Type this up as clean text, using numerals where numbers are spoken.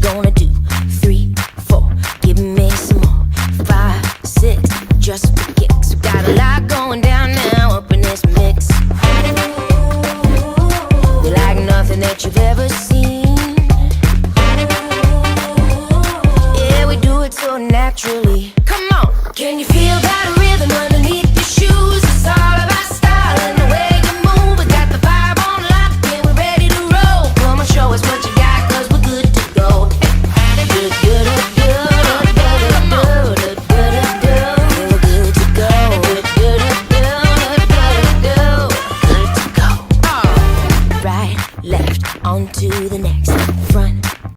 gonna do? 3, 4, give me some more. 5, 6, just for kicks. We got a lot going down now up in this mix. We like nothing that you've ever seen. Yeah, we do it so natural.